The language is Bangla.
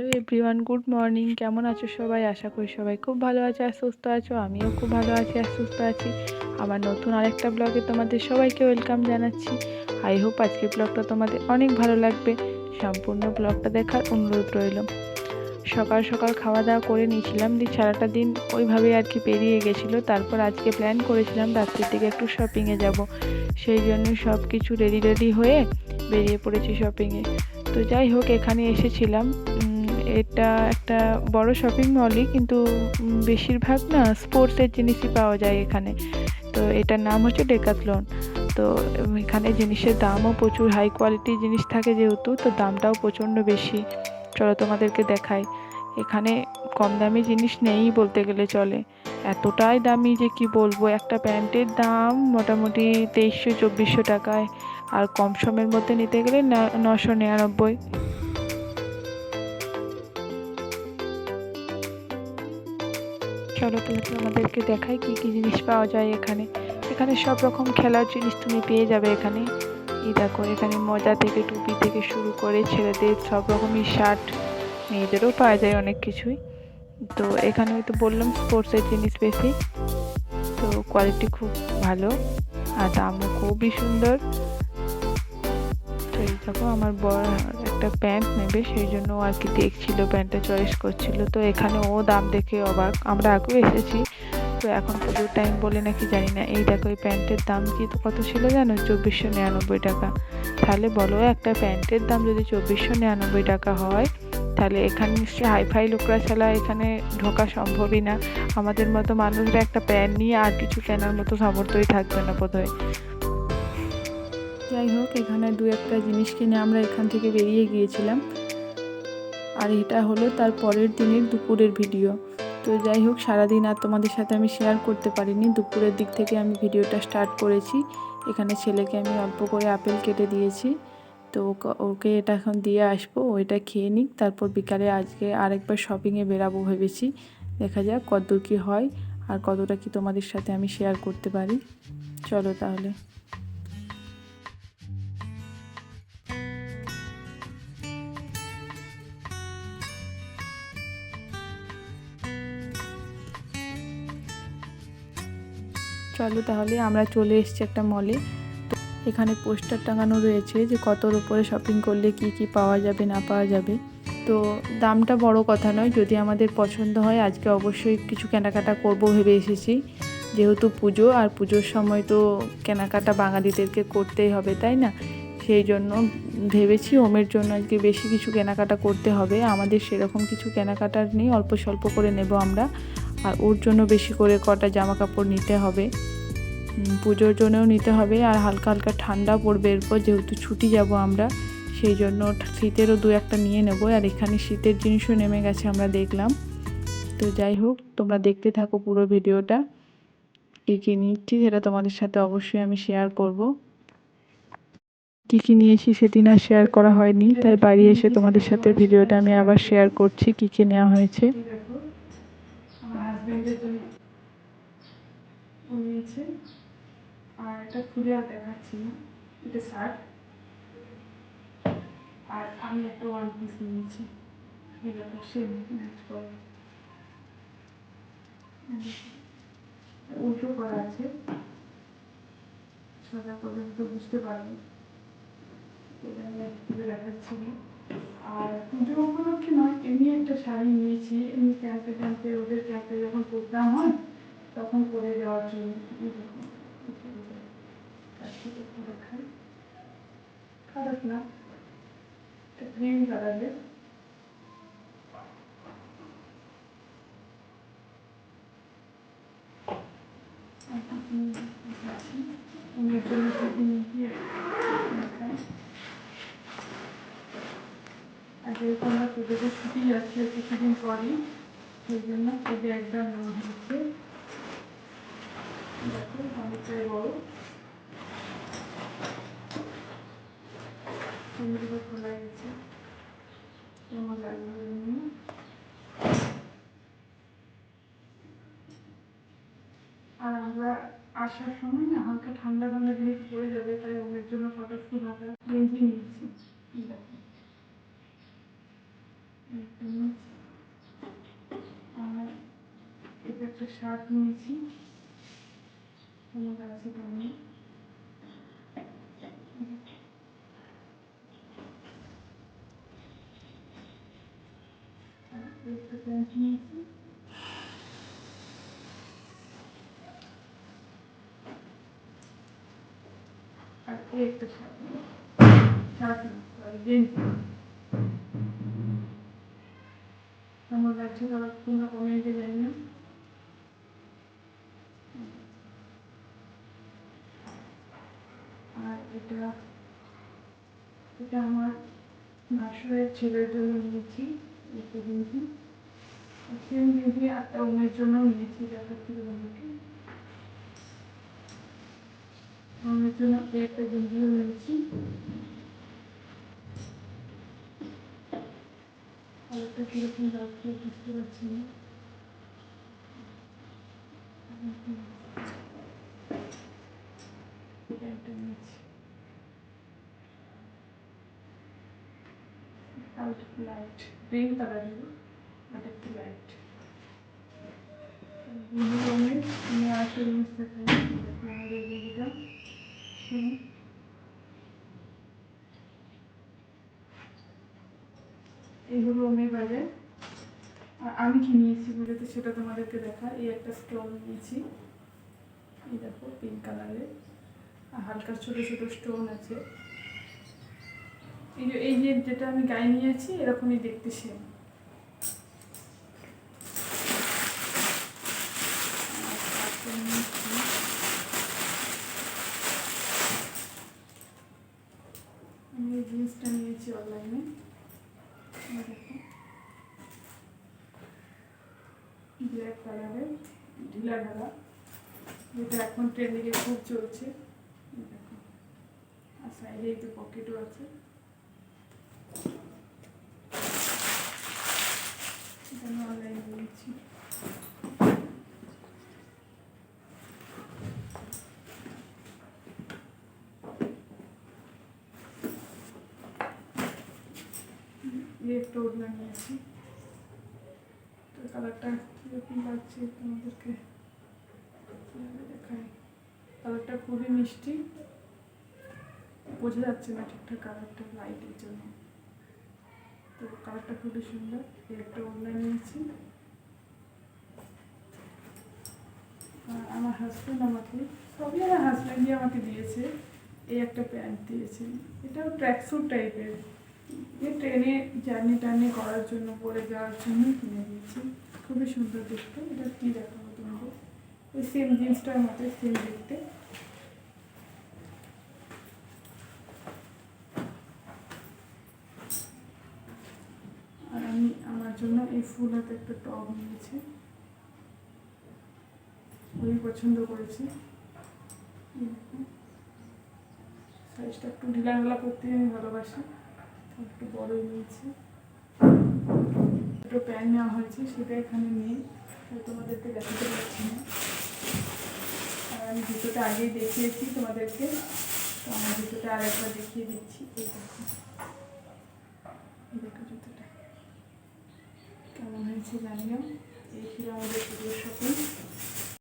Hello everyone, good morning. কেমন আছো সবাই? আশা করি সবাই খুব ভালো আছে আর সুস্থ আছো। আমিও খুব ভালো আছি আর সুস্থ আছি। আমার নতুন আরেকটা ব্লগে তোমাদের সবাইকে ওয়েলকাম জানাচ্ছি। আই হোপ আজকের ব্লগটা তোমাদের অনেক ভালো লাগবে। সম্পূর্ণ ব্লগটা দেখার অনুরোধ রইল। সকাল সকাল খাওয়া দাওয়া করে নিয়েছিলাম, দিয়ে সারাটা দিন ওইভাবেই আর কি পেরিয়ে গেছিলো। তারপর আজকে প্ল্যান করেছিলাম রাত্রির দিকে একটু শপিংয়ে যাব, সেই জন্য সব কিছু রেডি হয়ে বেরিয়ে পড়েছি শপিংয়ে। তো যাই হোক, এখানে এসেছিলাম। এটা একটা বড় শপিং মলই, কিন্তু বেশিরভাগ না স্পোর্টসের জিনিসই পাওয়া যায় এখানে। তো এটার নাম হচ্ছে ডেকাথলন। তো এখানে জিনিসের দামও প্রচুর, হাই কোয়ালিটির জিনিস থাকে যেহেতু, তো দামটাও প্রচণ্ড বেশি। চলো তোমাদেরকে দেখাই। এখানে কম দামি জিনিস নেই বলতে গেলে চলে, এতটাই দামি যে কি বলবো। একটা প্যান্টের দাম মোটামুটি 2300-2400 টাকায়, আর কম সময়ের মধ্যে নিতে গেলে 999। চলো তাহলে তোমাদেরকে দেখাই কি কি জিনিস পাওয়া যায় এখানে। এখানে সব রকম খেলার জিনিস তুমি পেয়ে যাবে এখানে। এই দেখো, এখানে মোজা থেকে টুপি থেকে শুরু করে ছেলেদের সব রকমই শার্ট, মেয়েদেরও পাওয়া যায় অনেক কিছুই। তো এখানে হয়তো বললাম স্পোর্টসের জিনিস বেশি, তো কোয়ালিটি খুব ভালো আর দামও খুবই সুন্দর। তো এই দেখো, আমার বড় একটা প্যান্ট নেবে, সেই জন্য আর কি দেখছিল, প্যান্টটা চয়েস করছিল। তো এখানে ও দাম দেখে অবাক, আমরা আগেও এসেছি, তো এখন পুজোর টাইম বলে নাকি জানি না। এই দেখো, এই প্যান্টের দাম কি তো কত ছিল জানো? 2499 টাকা। তাহলে বলো, একটা প্যান্টের দাম যদি 2499 টাকা হয়, তাহলে এখানে নিশ্চয়ই হাইফাই লোকরা ছাড়া এখানে ঢোকা সম্ভবই না। আমাদের মতো মানুষরা একটা প্যান্ট নিয়ে আর কিছু কেনার মতো সামর্থ্যই থাকবে না বোধহয়। যাই হোক, এখানে দু একটা জিনিস কিনে আমরা এখান থেকে বেরিয়ে গিয়েছিলাম। আর এটা হলো তার পরের দিনের দুপুরের ভিডিও। তো যাই হোক, সারাদিন আর তোমাদের সাথে আমি শেয়ার করতে পারিনি, দুপুরের দিক থেকে আমি ভিডিওটা স্টার্ট করেছি। এখানে ছেলেকে আমি অল্প করে আপেল কেটে দিয়েছি, তো ওকে এটা এখন দিয়ে আসবো, ওইটা খেয়ে নিক। তারপর বিকালে আজকে আরেকবার শপিংয়ে বেরাবো ভেবেছি। দেখা যাক কতদূর কী হয় আর কতটা কি তোমাদের সাথে আমি শেয়ার করতে পারি। চলো তাহলে। চলো তাহলে, আমরা চলে এসেছি একটা মলে। তো এখানে পোস্টার টাঙানো রয়েছে যে কতর উপরে শপিং করলে কি কি পাওয়া যাবে না পাওয়া যাবে। তো দামটা বড় কথা নয়, যদি আমাদের পছন্দ হয় আজকে অবশ্যই কিছু কেনাকাটা করব ভেবে এসেছি। যেহেতু পুজো, আর পুজোর সময় তো কেনাকাটা বাঙালিদেরকে করতেই হবে, তাই না? সেই জন্য ভেবেছি ওমের জন্য আজকে বেশি কিছু কেনাকাটা করতে হবে। আমাদের সেরকম কিছু কেনাকাটার নেই, অল্প স্বল্প করে নেব আমরা। আর ওর জন্য বেশি করে কটা জামা কাপড় নিতে হবে, পুজোর জন্যও নিতে হবে। আর হালকা হালকা ঠান্ডা পড়বে এরপর, যেহেতু ছুটি যাব আমরা, সেই জন্য শীতেরও দু একটা নিয়ে নেব। আর এখানে শীতের জিনিসও নেমে গেছে আমরা দেখলাম। তো যাই হোক, তোমরা দেখতে থাকো পুরো ভিডিওটা। কী কী নিচ্ছি সেটা তোমাদের সাথে অবশ্যই আমি শেয়ার করব। কী কী নিয়েছি সেদিন আর শেয়ার করা হয়নি, তাই বাড়ি এসে তোমাদের সাথে ভিডিওটা আমি আবার শেয়ার করছি কী কী নেওয়া হয়েছে। আমার হাজবেন্ডের জন্য নিয়েছে, আর এটা খুলে আর দেখাচ্ছি না, এটা শার্ট। আর আমি একটা ওয়ান পিস নিয়েছি, এটা সেম ম্যাচ করে, উল্টো করা আছে, সোজা পর্যন্ত বুঝতে পারবো। এটা আমি তুলে দেখাচ্ছি। আর পুজো উপলক্ষে নয়, এমনি একটা শাড়ি নিয়েছি, এমনি ক্যাম্পে ওদের ক্যাম্পে যখন প্রোগ্রাম হয় তখন পরে যাওয়ার জন্য। দেখাই, খারাপ না, ক্রিম কালারের। আর যেহেতু আমরা পুজোতে ছুটি যাচ্ছি কিছুদিন পরই, সেই জন্য এই ব্যাগটা নেওয়া হচ্ছে। দেখো অনেকটাই বড়, এগুলো খোলা গেছে, কেমন লাগবে। আর আমরা আসার সময় না হালকা ঠান্ডা ঠান্ডা জিনিস পড়ে যাবে, তাই ওদের জন্য ফটো হালকা গেঞ্জি নিয়েছি। আর এটা একটা শার্ট নিয়েছি, আমার কাছে পাইনি। একটা প্যান্ট নিয়েছি, আর একটা শার্ট শার্ট না গেঞ্জি। আমার কাছে ধরো কোনো কমিয়ে যায় না। আর এটা এটা আমার ভাসুরের ছেলের জন্য নিয়েছি, একটা গেঞ্জি। সেম গেঞ্জি একটা ওমের জন্য নিয়েছি, দেখাচ্ছি তোমাদেরকে। ওমের জন্য একটা গেঞ্জিও নিয়েছি। কালারটা কীরকম লাগছে বুঝতে পারছি না। এটা একটা নিয়েছি, একটু লাইট গ্রিন কালারের, এটা একটু লাইট ব্লু রঙের। আমি আরেকটা জিনিস দেখাই, আমাদের গেঞ্জিটা এগুলো আমি বাজে। আর আমি কি নিয়েছি বলে তো সেটা তোমাদেরকে দেখা। এই একটা স্টোন নিয়েছি, এই দেখো পিঙ্ক কালারের, আর হালকা ছোটো ছোটো স্টোন আছে। এই যে যেটা আমি গায়ে নিয়েছি এরকমই দেখতে সেম। আমি এই জিন্সটা নিয়েছি অনলাইনে, দেখো ব্ল্যাক কালারের ঢিলা ঢালা, যেটা এখন ট্রেন্ডিংয়ে খুব চলছে। দেখো, আর সাইডে একটু পকেটও আছে। এটা আমি অনলাইনে নিয়েছি। একটা ওড়না নিয়েছি, তো কালারটা কীরকম লাগছে তোমাদেরকে দেখাই। কালারটা খুবই মিষ্টি, বোঝা যাচ্ছে না ঠিকঠাক কালারটা লাইটের জন্য, তো কালারটা খুবই সুন্দর। এই একটা ওড়না নিয়েছি। আর আমার হাজব্যান্ড আমাকে, সবই আমার হাজব্যান্ডই আমাকে দিয়েছে। এই একটা প্যান্ট দিয়েছে, এটাও ট্র্যাকস্যুট টাইপের, যে ট্রেনে জার্নি টার্নি করার জন্য পরে যাওয়ার জন্য কিনে দিয়েছি। খুবই সুন্দর দেখতে। এটা কী দেখাবো তোমাকে, ওই সেম জিন্সটার মতো সেম দেখতে। আর আমি আমার জন্য এই ফুল হাতে একটা টপ নিয়েছি, খুবই পছন্দ করেছি। সাইজটা একটু ঢিলা ঢালা করতে আমি ভালোবাসি, একটু বড়ই নিয়েছি। দুটো প্যান্ট নেওয়া হয়েছে, সেটা এখানে নেই, তোমাদেরকে দেখাতে পারছি না। আর আমি জুতোটা আগেই দেখিয়েছি তোমাদেরকে, তো আমার জুতোটা আর একবার দেখিয়ে দিচ্ছি। এই দেখো, দেখো জুতোটা কেমন হয়েছে জানিও। এই ছিল আমাদের পুজোর শপিং।